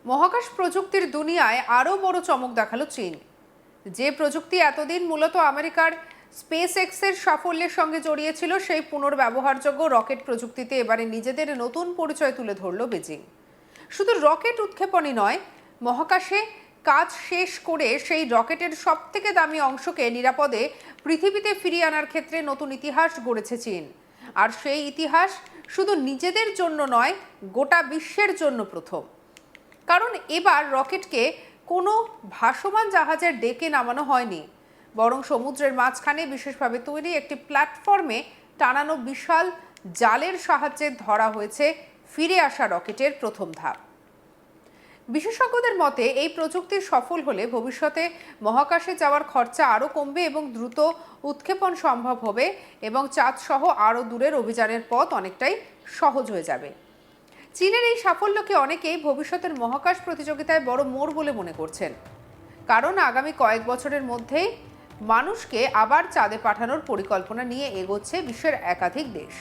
মহাকাশ প্রযুক্তির দুনিয়ায় আরও বড় চমক দেখালো চীন। যে প্রযুক্তি এতদিন মূলত আমেরিকার স্পেস এক্সের সাফল্যের সঙ্গে জড়িয়ে ছিল, সেই পুনর্ব্যবহারযোগ্য রকেট প্রযুক্তিতে এবারে নিজেদের নতুন পরিচয় তুলে ধরল বেজিং। শুধু রকেট উৎক্ষেপণই নয়, মহাকাশে কাজ শেষ করে সেই রকেটের সবথেকে দামি অংশকে নিরাপদে পৃথিবীতে ফিরিয়ে আনার ক্ষেত্রে নতুন ইতিহাস গড়েছে চীন। আর সেই ইতিহাস শুধু নিজেদের জন্য নয়, গোটা বিশ্বের জন্য প্রথম। কারণ এবার রকেটকে কোনো ভাসমান জাহাজের ডেকে নামানো হয়নি, বরং সমুদ্রের মাঝখানে বিশেষভাবে তৈরি একটি প্ল্যাটফর্মে টানানো বিশাল জালের সাহায্যে ধরা হয়েছে ফিরে আসা রকেটের প্রথম ধাপ। বিশেষজ্ঞদের মতে এই প্রযুক্তি সফল হলে ভবিষ্যতে মহাকাশে যাওয়ার খরচা আরও কমবে এবং দ্রুত উৎক্ষেপণ সম্ভব হবে এবং চাঁদ সহ আরও দূরের অভিযানের পথ অনেকটাই সহজ হয়ে যাবে। চীনের এই সাফল্যকে অনেকেই ভবিষ্যতের মহাকাশ প্রতিযোগিতায় বড় মোড় বলে মনে করছেন, কারণ আগামী কয়েক বছরের মধ্যেই মানুষকে আবার চাঁদে পাঠানোর পরিকল্পনা নিয়ে এগোচ্ছে বিশ্বের একাধিক দেশ।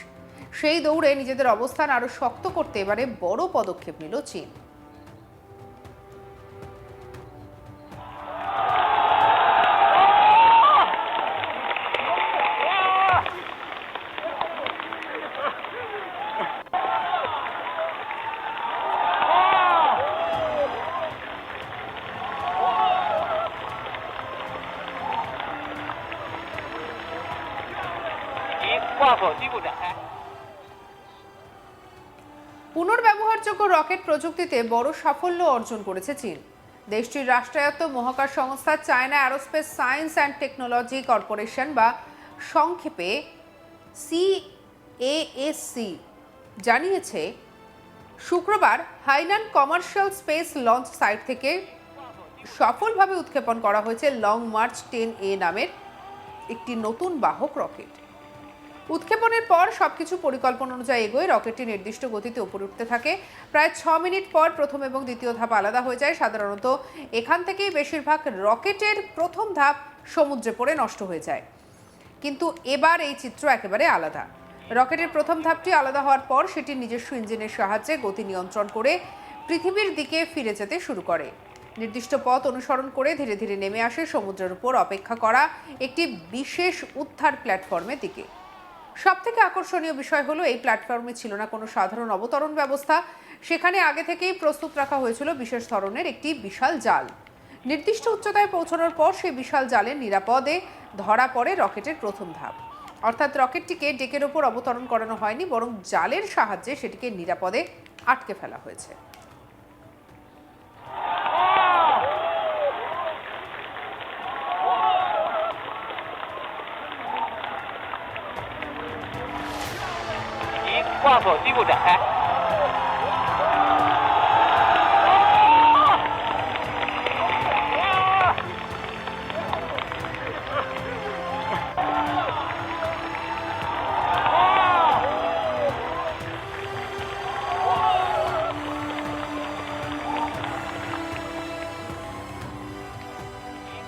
সেই দৌড়ে নিজেদের অবস্থান আরও শক্ত করতে এবারে বড় পদক্ষেপ নিল চীন। পুনর্ব্যবহারযোগ্য রকেট প্রযুক্তিতে বড় সাফল্য অর্জন করেছে চীন। দেশটির রাষ্ট্রায়ত্ত মহাকাশ সংস্থা China aerospace science and technology corporation বা সংক্ষেপে CASC জানিয়েছে, শুক্রবার Hainan commercial space launch site থেকে সফলভাবে উৎক্ষেপণ করা হয়েছে লং মার্চ 10A নামের একটি নতুন বাহক রকেট। উৎক্ষেপণের পর সবকিছু পরিকল্পনা অনুযায়ী এগোয় রকেটটি নির্দিষ্ট গতিতে উপরে উঠতে থাকে। প্রায় 6 মিনিট পর প্রথম এবং দ্বিতীয় ধাপ আলাদা হয়ে যায়। সাধারণত এখান থেকেই বেশিরভাগ রকেটের প্রথম ধাপ সমুদ্রে পড়ে নষ্ট হয়ে যায়, কিন্তু এবার এই চিত্র একেবারে আলাদা। রকেটের প্রথম ধাপটি আলাদা হওয়ার পর সেটি নিজস্ব ইঞ্জিনের সাহায্যে গতি নিয়ন্ত্রণ করে পৃথিবীর দিকে ফিরে যেতে শুরু করে। নির্দিষ্ট পথ অনুসরণ করে ধীরে ধীরে নেমে আসে সমুদ্রের উপর অপেক্ষা করা একটি বিশেষ উদ্ধার প্ল্যাটফর্মের দিকে। সবথেকে আকর্ষণীয় বিষয় হলো, এই প্ল্যাটফর্মে ছিল না কোনো সাধারণ অবতরণ ব্যবস্থা। সেখানে আগে থেকেই প্রস্তুত রাখা হয়েছিল বিশেষ ধরনের একটি বিশাল জাল। নির্দিষ্ট উচ্চতায় পৌঁছানোর পর সেই বিশাল জালে নিরাপদে ধরা পড়ে রকেটের প্রথম ধাপ। অর্থাৎ রকেটটিকে ডেকের ওপর অবতরণ করানো হয়নি, বরং জালের সাহায্যে সেটিকে নিরাপদে আটকে ফেলা হয়েছে।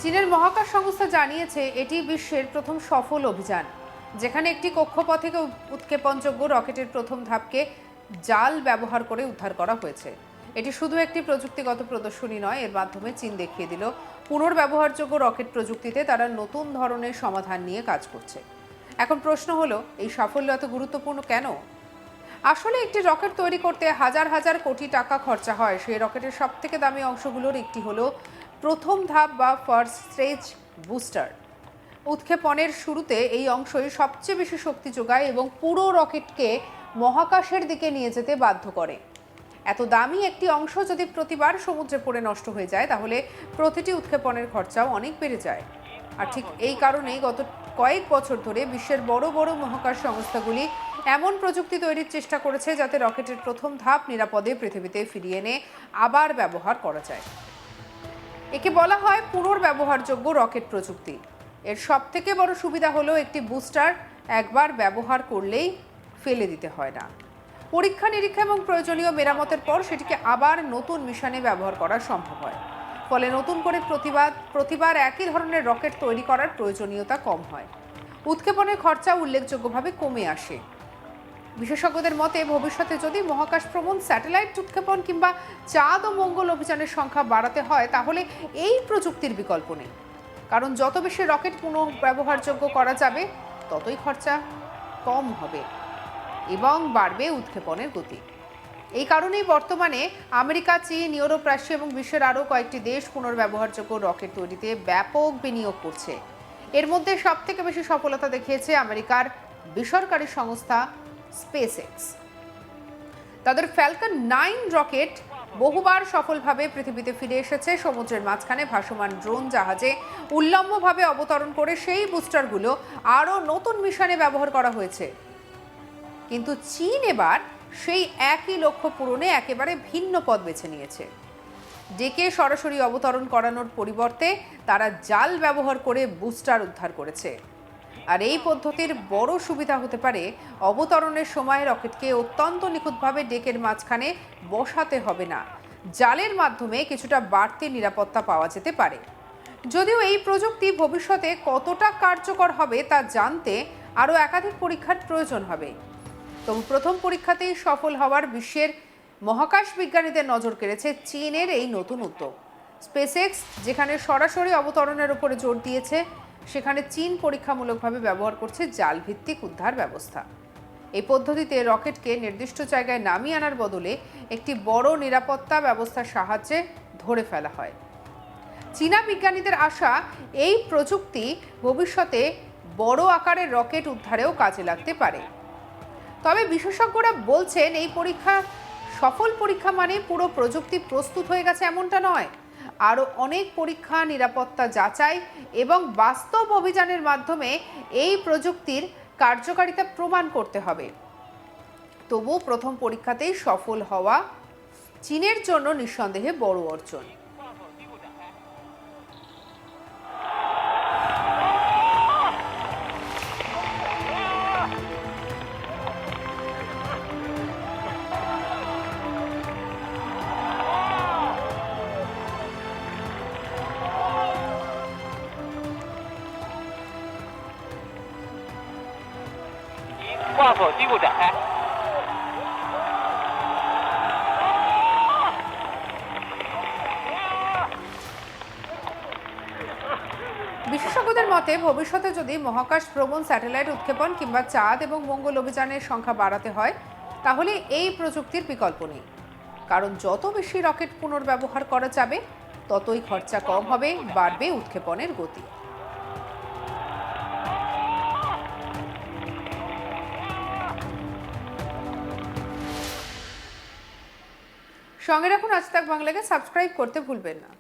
চীনের মহাকাশ সংস্থা জানিয়েছে, এটি বিশ্বের প্রথম সফল অভিযান যেখানে একটি কক্ষপথ থেকে উৎক্ষেপণযোগ্য রকেটের প্রথম ধাপকে জাল ব্যবহার করে উদ্ধার করা হয়েছে। এটি শুধু একটি প্রযুক্তিগত প্রদর্শনী নয়, এর মাধ্যমে চীন দেখিয়ে দিল পুনর্ব্যবহারযোগ্য রকেট প্রযুক্তিতে তারা নতুন ধরনের সমাধান নিয়ে কাজ করছে। এখন প্রশ্ন হলো, এই সাফল্য এত গুরুত্বপূর্ণ কেন? আসলে একটি রকেট তৈরি করতে হাজার হাজার কোটি টাকা খরচা হয়। সেই রকেটের সবথেকে দামি অংশগুলোর একটি হলো প্রথম ধাপ বা ফার্স্ট স্টেজ বুস্টার। উৎক্ষেপণের শুরুতে এই অংশই সবচেয়ে বেশি শক্তি যোগায় এবং পুরো রকেটকে মহাকাশের দিকে নিয়ে যেতে বাধ্য করে। এত দামি একটি অংশ যদি প্রতিবার সমুদ্রে পড়ে নষ্ট হয়ে যায়, তাহলে প্রতিটি উৎক্ষেপণের খরচাও অনেক বেড়ে যায়। আর ঠিক এই কারণেই গত কয়েক বছর ধরে বিশ্বের বড় বড় মহাকাশ সংস্থাগুলি এমন প্রযুক্তি তৈরির চেষ্টা করেছে যাতে রকেটের প্রথম ধাপ নিরাপদে পৃথিবীতে ফিরিয়ে এনে আবার ব্যবহার করা যায়। একে বলা হয় পুনর্ব্যবহারযোগ্য রকেট প্রযুক্তি। এর সবথেকে বড় সুবিধা হলো, একটি বুস্টার একবার ব্যবহার করলেই ফেলে দিতে হয় না। পরীক্ষা নিরীক্ষা এবং প্রয়োজনীয় মেরামতের পর সেটিকে আবার নতুন মিশনে ব্যবহার করা সম্ভব হয়। ফলে নতুন করে প্রতিবার একই ধরনের রকেট তৈরি করার প্রয়োজনীয়তা কম হয়। উৎক্ষেপণের খরচা উল্লেখযোগ্যভাবে কমে আসে। বিশেষজ্ঞদের মতে ভবিষ্যতে যদি মহাকাশ ভ্রমণ, স্যাটেলাইট উৎক্ষেপণ কিংবা চাঁদ ও মঙ্গল অভিযানের সংখ্যা বাড়াতে হয়, তাহলে এই প্রযুক্তির বিকল্প নেই। কারণ যত বেশি রকেট পুনঃব্যবহারযোগ্য করা যাবে, ততই খরচা কম হবে এবং বাড়বে উৎক্ষেপণের গতি। এই কারণেই বর্তমানে আমেরিকা, চীন, ইউরোপ, রাশিয়া এবং বিশ্বের আরও কয়েকটি দেশ পুনর্ব্যবহারযোগ্য রকেট তৈরিতে ব্যাপক বিনিয়োগ করছে। এর মধ্যে সবথেকে বেশি সফলতা দেখিয়েছে আমেরিকার বেসরকারি সংস্থা স্পেসএক্স। তাদের ফ্যালকন 9 রকেট বহুবার সফলভাবে পৃথিবীতে ফিরে এসেছে। সমুদ্রের মাঝখানে ভাসমান ড্রোন জাহাজে উল্লম্বভাবে অবতরণ করে সেই বুস্টারগুলো আরও নতুন মিশনে ব্যবহার করা হয়েছে। কিন্তু চীন এবার সেই একই লক্ষ্য পূরণে একেবারে ভিন্ন পথ বেছে নিয়েছে। ডেকে সরাসরি অবতরণ করানোর পরিবর্তে তারা জাল ব্যবহার করে বুস্টার উদ্ধার করেছে। আর এই পদ্ধতির বড় সুবিধা হতে পারে, অবতরণের সময় রকেটকে অত্যন্ত নিখুঁতভাবে ডেকের মাঝখানে বসাতে হবে না। জালের মাধ্যমে কিছুটা বাড়তি নিরাপত্তা পাওয়া যেতে পারে। যদিও এই প্রযুক্তি ভবিষ্যতে কতটা কার্যকর হবে তা জানতে আরও একাধিক পরীক্ষার প্রয়োজন হবে। তবু প্রথম পরীক্ষাতেই সফল হওয়ার বিশ্বের মহাকাশ বিজ্ঞানীদের নজর কেড়েছে চীনের এই নতুন উদ্যোগ। স্পেসএক্স যেখানে সরাসরি অবতরণের উপরে জোর দিয়েছে, সেখানে চীন পরীক্ষামূলকভাবে ব্যবহার করছে জাল ভিত্তিক উদ্ধার ব্যবস্থা। এই পদ্ধতিতে রকেটকে নির্দিষ্ট জায়গায় নামিয়ে আনার বদলে একটি বড় নিরাপত্তা ব্যবস্থার সাহায্যে ধরে ফেলা হয়। চীনা বিজ্ঞানীদের আশা, এই প্রযুক্তি ভবিষ্যতে বড় আকারের রকেট উদ্ধারেও কাজে লাগতে পারে। তবে বিশেষজ্ঞরা বলছেন, এই সফল পরীক্ষা মানে পুরো প্রযুক্তি প্রস্তুত হয়ে গেছে এমনটা নয়। আরও অনেক পরীক্ষা, নিরাপত্তা যাচাই এবং বাস্তব অভিযানের মাধ্যমে এই প্রযুক্তির কার্যকারিতা প্রমাণ করতে হবে। তবু প্রথম পরীক্ষাতেই সফল হওয়া চীনের জন্য নিঃসন্দেহে বড় অর্জন।挂否机部展开。বিশেষজ্ঞদের মতে ভবিষ্যতে যদি মহাকাশ ভ্রমণ, স্যাটেলাইট উৎক্ষেপণ কিংবা চাঁদ এবং মঙ্গল অভিযানের সংখ্যা বাড়াতে হয়, তাহলে এই প্রযুক্তির বিকল্প নেই। কারণ যত বেশি রকেট পুনর্ব্যবহার করা যাবে, ততই খরচা কম হবে, বাড়বে উৎক্ষেপণের গতি। সঙ্গে রাখুন আজ তাক বাংলাকে, সাবস্ক্রাইব করতে ভুলবেন না।